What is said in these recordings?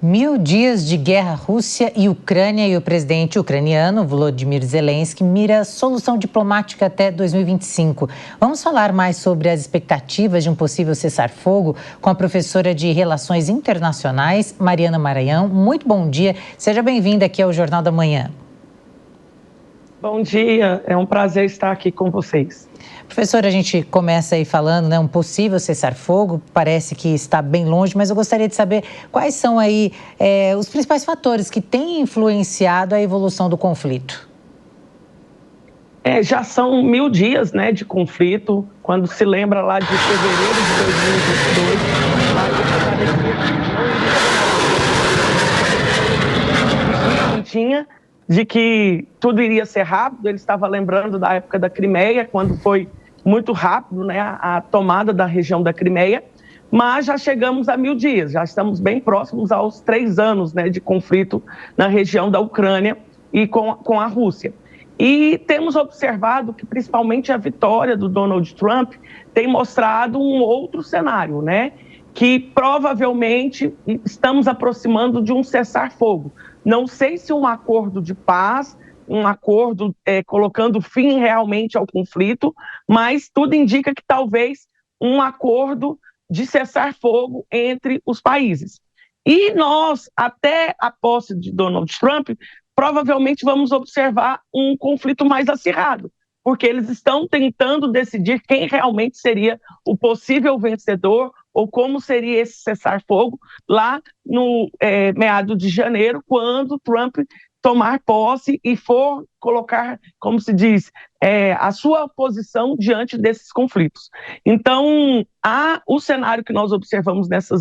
Mil dias de guerra, Rússia e Ucrânia, e o presidente ucraniano Volodymyr Zelensky mira solução diplomática até 2025. Vamos falar mais sobre as expectativas de um possível cessar-fogo com a professora de Relações Internacionais, Mariana Maranhão. Muito bom dia, seja bem-vinda aqui ao Jornal da Manhã. Bom dia, é um prazer estar aqui com vocês. Professora, a gente começa aí falando, um possível cessar-fogo, parece que está bem longe, mas eu gostaria de saber quais são aí os principais fatores que têm influenciado a evolução do conflito. Já são 1000 dias, de conflito, quando se lembra lá de fevereiro de 2022, tinha de que tudo iria ser rápido. Ele estava lembrando da época da Crimeia, quando foi muito rápido, a tomada da região da Crimeia, mas já chegamos a 1000 dias, já estamos bem próximos aos 3 anos, de conflito na região da Ucrânia e com a Rússia. E temos observado que, principalmente, a vitória do Donald Trump tem mostrado um outro cenário, que provavelmente estamos aproximando de um cessar-fogo. Não sei se um acordo de paz, um acordo colocando fim realmente ao conflito, mas tudo indica que talvez um acordo de cessar-fogo entre os países. E nós, até a posse de Donald Trump, provavelmente vamos observar um conflito mais acirrado, porque eles estão tentando decidir quem realmente seria o possível vencedor ou como seria esse cessar-fogo lá no meado de janeiro, quando Trump tomar posse e for colocar, como se diz, a sua posição diante desses conflitos. Então, o cenário que nós observamos nessa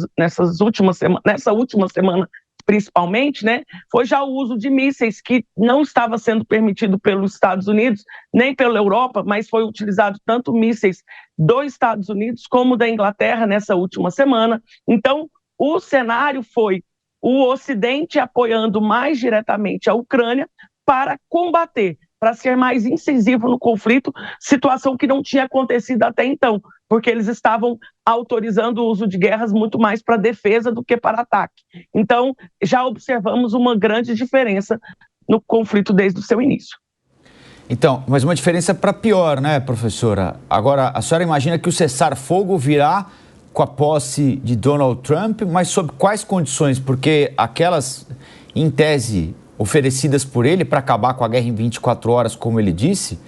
última semana, principalmente, foi já o uso de mísseis, que não estava sendo permitido pelos Estados Unidos, nem pela Europa, mas foi utilizado tanto mísseis dos Estados Unidos como da Inglaterra nessa última semana. Então, o cenário foi o Ocidente apoiando mais diretamente a Ucrânia para combater, para ser mais incisivo no conflito, situação que não tinha acontecido até então, porque eles estavam autorizando o uso de guerras muito mais para defesa do que para ataque. Então, já observamos uma grande diferença no conflito desde o seu início. Então, mas uma diferença para pior, professora? Agora, a senhora imagina que o cessar-fogo virá com a posse de Donald Trump, mas sob quais condições? Porque aquelas, em tese, oferecidas por ele para acabar com a guerra em 24 horas, como ele disse,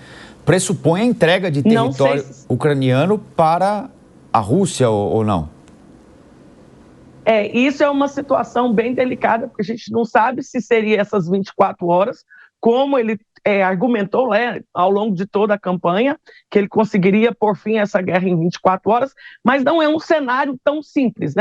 pressupõe a entrega de território ucraniano para a Rússia ou não? Isso é uma situação bem delicada, porque a gente não sabe se seria essas 24 horas, como ele argumentou ao longo de toda a campanha, que ele conseguiria pôr fim a essa guerra em 24 horas, mas não é um cenário tão simples,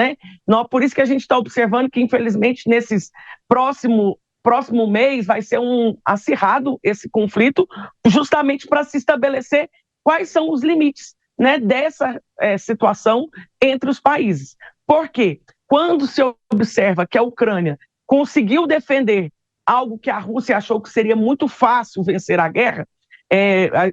Por isso que a gente está observando que, infelizmente, nesses próximo mês vai ser acirrado esse conflito, justamente para se estabelecer quais são os limites, dessa situação entre os países. Por quê? Quando se observa que a Ucrânia conseguiu defender algo que a Rússia achou que seria muito fácil vencer a guerra,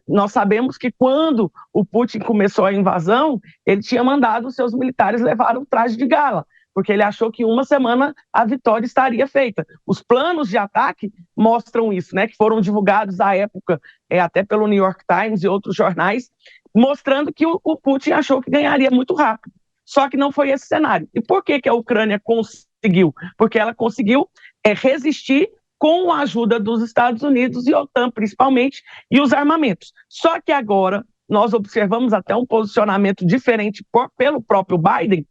nós sabemos que quando o Putin começou a invasão, ele tinha mandado os seus militares levar o traje de gala, porque ele achou que em uma semana a vitória estaria feita. Os planos de ataque mostram isso, que foram divulgados à época, até pelo New York Times e outros jornais, mostrando que o Putin achou que ganharia muito rápido. Só que não foi esse cenário. E por que a Ucrânia conseguiu? Porque ela conseguiu resistir com a ajuda dos Estados Unidos e OTAN, principalmente, e os armamentos. Só que agora nós observamos até um posicionamento diferente pelo próprio Biden.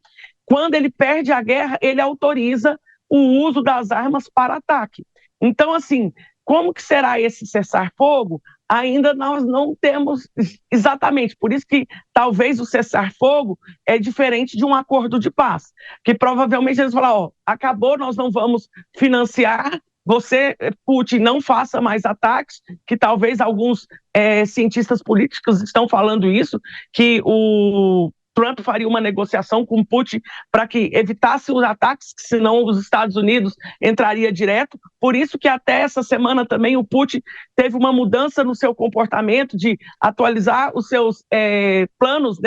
Quando ele perde a guerra, ele autoriza o uso das armas para ataque. Então, assim, como que será esse cessar-fogo? Ainda nós não temos exatamente. Por isso que talvez o cessar-fogo é diferente de um acordo de paz. Que provavelmente eles vão falar, acabou, nós não vamos financiar, você, Putin, não faça mais ataques, que talvez alguns cientistas políticos estão falando isso, que o Trump faria uma negociação com Putin para que evitasse os ataques, que senão os Estados Unidos entraria direto. Por isso que até essa semana também o Putin teve uma mudança no seu comportamento de atualizar os seus planos,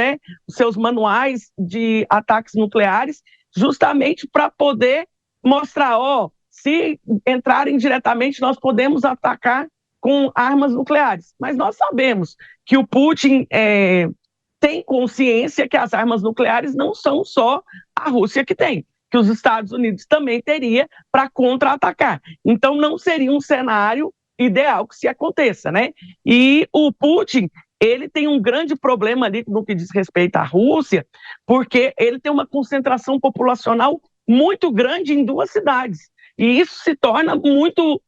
os seus manuais de ataques nucleares, justamente para poder mostrar, se entrarem diretamente, nós podemos atacar com armas nucleares. Mas nós sabemos que o Putin tem consciência que as armas nucleares não são só a Rússia que tem, que os Estados Unidos também teria para contra-atacar. Então, não seria um cenário ideal que se aconteça, né? E o Putin, ele tem um grande problema ali no que diz respeito à Rússia, porque ele tem uma concentração populacional muito grande em 2 cidades. E isso se torna muito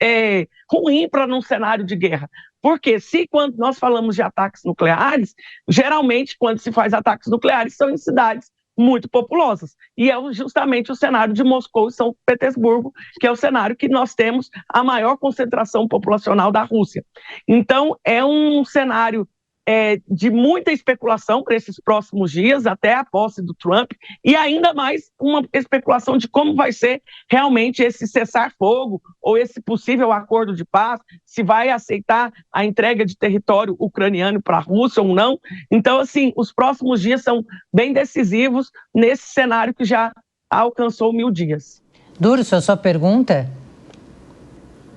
ruim para um cenário de guerra. Porque quando nós falamos de ataques nucleares, geralmente quando se faz ataques nucleares são em cidades muito populosas. E é justamente o cenário de Moscou e São Petersburgo, que é o cenário que nós temos a maior concentração populacional da Rússia. Então, é um cenário de muita especulação para esses próximos dias, até a posse do Trump, e ainda mais uma especulação de como vai ser realmente esse cessar-fogo ou esse possível acordo de paz, se vai aceitar a entrega de território ucraniano para a Rússia ou não. Então, assim, os próximos dias são bem decisivos nesse cenário que já alcançou 1000 dias. Durso, a sua pergunta?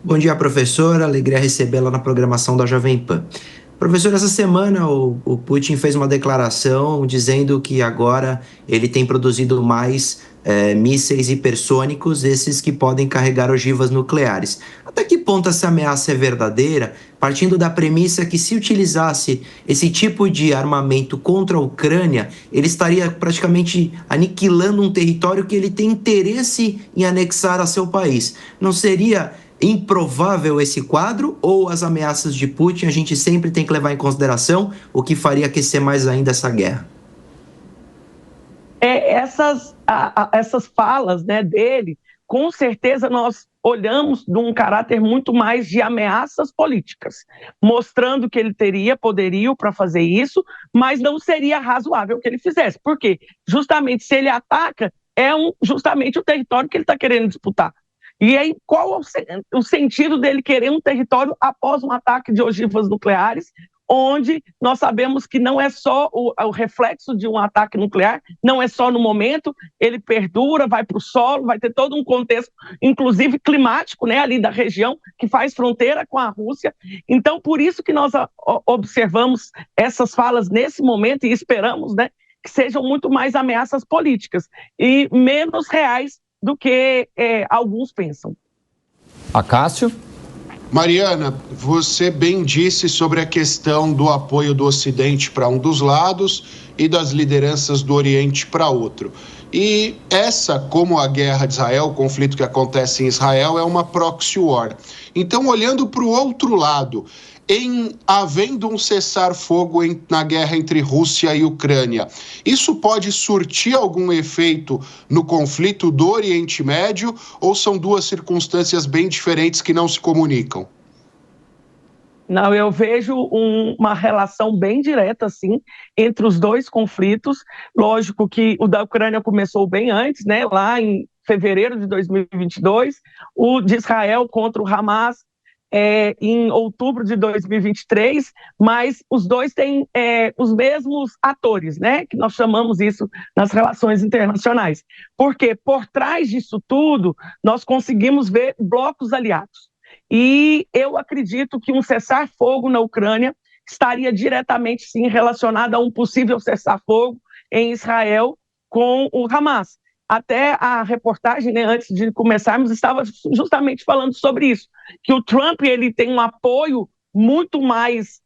Bom dia, professora. Alegria recebê-la na programação da Jovem Pan. Professor, essa semana o Putin fez uma declaração dizendo que agora ele tem produzido mais mísseis hipersônicos, esses que podem carregar ogivas nucleares. Até que ponto essa ameaça é verdadeira, partindo da premissa que se utilizasse esse tipo de armamento contra a Ucrânia, ele estaria praticamente aniquilando um território que ele tem interesse em anexar a seu país? Não seria improvável esse quadro, ou as ameaças de Putin a gente sempre tem que levar em consideração, o que faria aquecer mais ainda essa guerra? Essas falas, né, dele, com certeza nós olhamos de um caráter muito mais de ameaças políticas, mostrando que ele teria poderio para fazer isso, mas não seria razoável que ele fizesse. Por quê? Justamente se ele ataca, justamente o território que ele está querendo disputar. E aí, qual o sentido dele querer um território após um ataque de ogivas nucleares, onde nós sabemos que não é só o reflexo de um ataque nuclear, não é só no momento, ele perdura, vai para o solo, vai ter todo um contexto, inclusive climático, né, ali da região, que faz fronteira com a Rússia. Então, por isso que nós observamos essas falas nesse momento e esperamos, né, que sejam muito mais ameaças políticas e menos reais do que alguns pensam. Acácio? Mariana, você bem disse sobre a questão do apoio do Ocidente para um dos lados e das lideranças do Oriente para outro. E essa, como a guerra de Israel, o conflito que acontece em Israel, é uma proxy war. Então, olhando para o outro lado, havendo um cessar-fogo na guerra entre Rússia e Ucrânia, isso pode surtir algum efeito no conflito do Oriente Médio, ou são 2 circunstâncias bem diferentes que não se comunicam? Não, eu vejo uma relação bem direta, sim, entre os 2 conflitos. Lógico que o da Ucrânia começou bem antes, né, lá em fevereiro de 2022, o de Israel contra o Hamas em outubro de 2023, mas os 2 têm os mesmos atores, né? Que nós chamamos isso nas relações internacionais. Porque por trás disso tudo, nós conseguimos ver blocos aliados. E eu acredito que um cessar-fogo na Ucrânia estaria diretamente, sim, relacionado a um possível cessar-fogo em Israel com o Hamas. Até a reportagem, né, antes de começarmos, estava justamente falando sobre isso, que o Trump ele tem um apoio muito mais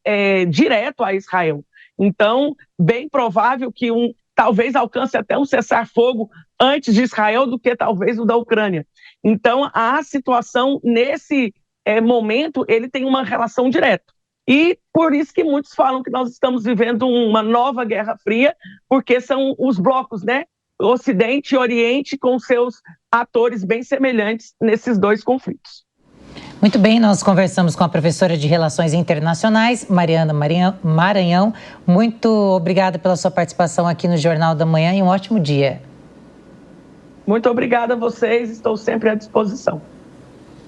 direto a Israel. Então, bem provável que talvez alcance até um cessar-fogo antes de Israel do que talvez o da Ucrânia. Então, a situação nesse momento, ele tem uma relação direta. E por isso que muitos falam que nós estamos vivendo uma nova Guerra Fria, porque são os blocos, né? Ocidente e Oriente, com seus atores bem semelhantes nesses 2 conflitos. Muito bem, nós conversamos com a professora de Relações Internacionais, Mariana Maranhão. Muito obrigada pela sua participação aqui no Jornal da Manhã e um ótimo dia. Muito obrigada a vocês, estou sempre à disposição.